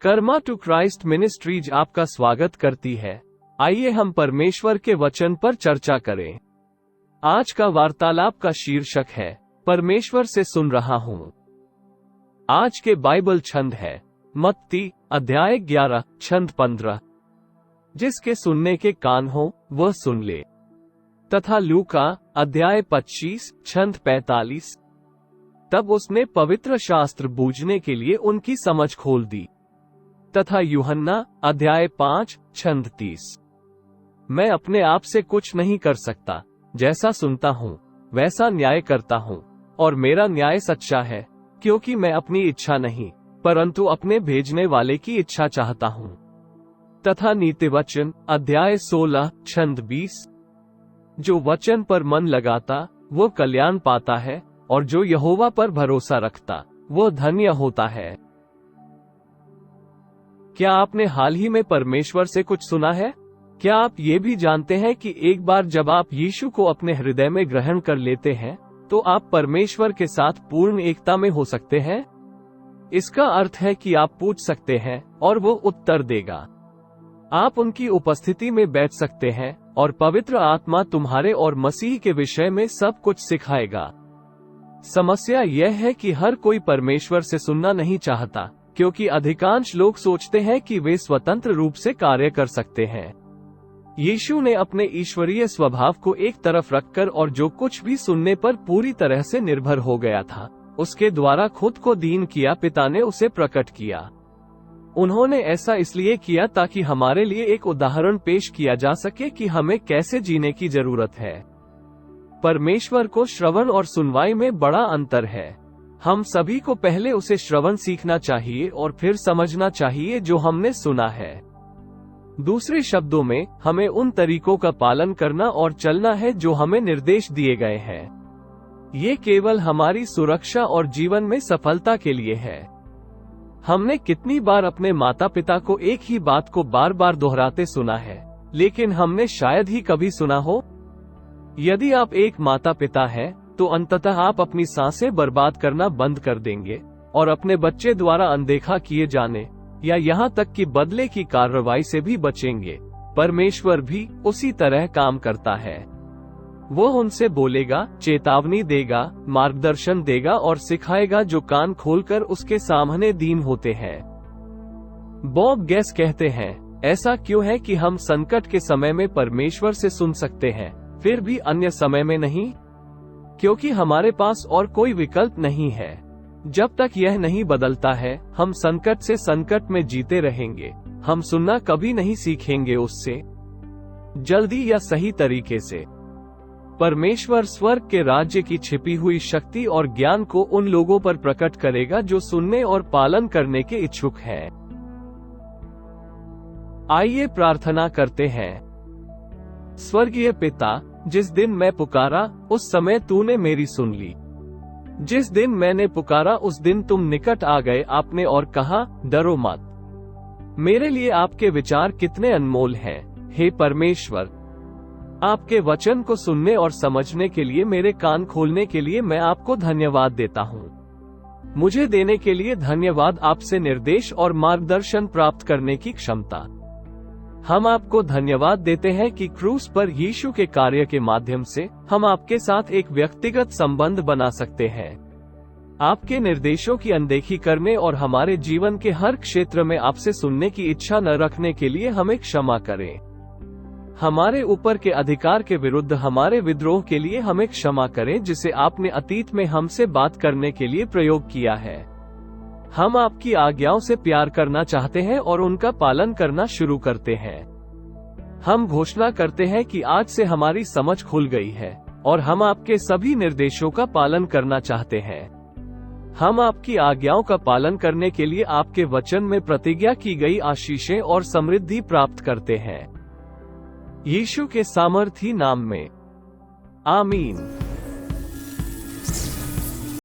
Karma to Christ ministries आपका स्वागत करती है। आइए हम परमेश्वर के वचन पर चर्चा करें। आज का वार्तालाप का शीर्षक है परमेश्वर से सुन रहा हूं। आज के बाइबल छंद है मत्ती अध्याय 11 छंद 15। जिसके सुनने के कान हो वह सुन ले। तथा लूका अध्याय 25 छंद 45। तब उसने पवित्र शास्त्र बूझने के लिए उनकी समझ खोल दी। तथा यूहन्ना अध्याय 5 छंद 30। मैं अपने आप से कुछ नहीं कर सकता, जैसा सुनता हूँ वैसा न्याय करता हूँ, और मेरा न्याय सच्चा है, क्योंकि मैं अपनी इच्छा नहीं परंतु अपने भेजने वाले की इच्छा चाहता हूँ। तथा नीतिवचन अध्याय 16 छंद 20। जो वचन पर मन लगाता वो कल्याण पाता है, और जो यहोवा पर भरोसा रखता वो धन्य होता है। क्या आपने हाल ही में परमेश्वर से कुछ सुना है? क्या आप ये भी जानते हैं कि एक बार जब आप यीशु को अपने हृदय में ग्रहण कर लेते हैं तो आप परमेश्वर के साथ पूर्ण एकता में हो सकते हैं? इसका अर्थ है कि आप पूछ सकते हैं और वो उत्तर देगा। आप उनकी उपस्थिति में बैठ सकते हैं और पवित्र आत्मा तुम्हारे और मसीह के विषय में सब कुछ सिखाएगा। समस्या यह है कि हर कोई परमेश्वर से सुनना नहीं चाहता, क्योंकि अधिकांश लोग सोचते हैं कि वे स्वतंत्र रूप से कार्य कर सकते हैं। यीशु ने अपने ईश्वरीय स्वभाव को एक तरफ रखकर और जो कुछ भी सुनने पर पूरी तरह से निर्भर हो गया था, उसके द्वारा खुद को दीन किया। पिता ने उसे प्रकट किया। उन्होंने ऐसा इसलिए किया ताकि हमारे लिए एक उदाहरण पेश किया जा सके कि हमें कैसे जीने की जरूरत है। परमेश्वर को श्रवण और सुनवाई में बड़ा अंतर है। हम सभी को पहले उसे श्रवण सीखना चाहिए और फिर समझना चाहिए जो हमने सुना है। दूसरे शब्दों में, हमें उन तरीकों का पालन करना और चलना है जो हमें निर्देश दिए गए हैं। ये केवल हमारी सुरक्षा और जीवन में सफलता के लिए है। हमने कितनी बार अपने माता पिता को एक ही बात को बार बार दोहराते सुना है, लेकिन हमने शायद ही कभी सुना हो। यदि आप एक माता पिता हैं, तो अंततः आप अपनी सांसें बर्बाद करना बंद कर देंगे और अपने बच्चे द्वारा अनदेखा किए जाने या यहाँ तक कि बदले की कार्रवाई से भी बचेंगे। परमेश्वर भी उसी तरह काम करता है। वो उनसे बोलेगा, चेतावनी देगा, मार्गदर्शन देगा और सिखाएगा जो कान खोलकर उसके सामने दीन होते हैं। बॉब गैस कहते हैं, ऐसा क्यों है कि हम संकट के समय में परमेश्वर से सुन सकते हैं फिर भी अन्य समय में नहीं? क्योंकि हमारे पास और कोई विकल्प नहीं है। जब तक यह नहीं बदलता है, हम संकट से संकट में जीते रहेंगे। हम सुनना कभी नहीं सीखेंगे उससे जल्दी या सही तरीके से। परमेश्वर स्वर्ग के राज्य की छिपी हुई शक्ति और ज्ञान को उन लोगों पर प्रकट करेगा जो सुनने और पालन करने के इच्छुक हैं। आइए प्रार्थना करते हैं। स्वर्गीय पिता, जिस दिन मैं पुकारा उस समय तूने मेरी सुन ली। जिस दिन मैंने पुकारा उस दिन तुम निकट आ गए आपने और कहा, डरो मत। मेरे लिए आपके विचार कितने अनमोल हैं, हे परमेश्वर। आपके वचन को सुनने और समझने के लिए मेरे कान खोलने के लिए मैं आपको धन्यवाद देता हूँ। मुझे देने के लिए धन्यवाद, आपसे निर्देश और मार्गदर्शन प्राप्त करने की क्षमता। हम आपको धन्यवाद देते हैं कि क्रूस पर यीशु के कार्य के माध्यम से हम आपके साथ एक व्यक्तिगत संबंध बना सकते हैं। आपके निर्देशों की अनदेखी करने और हमारे जीवन के हर क्षेत्र में आपसे सुनने की इच्छा न रखने के लिए हमें क्षमा करें। हमारे ऊपर के अधिकार के विरुद्ध हमारे विद्रोह के लिए हमें क्षमा करें, जिसे आपने अतीत में हमसे बात करने के लिए प्रयोग किया है। हम आपकी आज्ञाओं से प्यार करना चाहते हैं और उनका पालन करना शुरू करते हैं। हम घोषणा करते हैं कि आज से हमारी समझ खुल गई है और हम आपके सभी निर्देशों का पालन करना चाहते हैं। हम आपकी आज्ञाओं का पालन करने के लिए आपके वचन में प्रतिज्ञा की गई आशीषें और समृद्धि प्राप्त करते हैं। यीशु के सामर्थी नाम में, आमीन।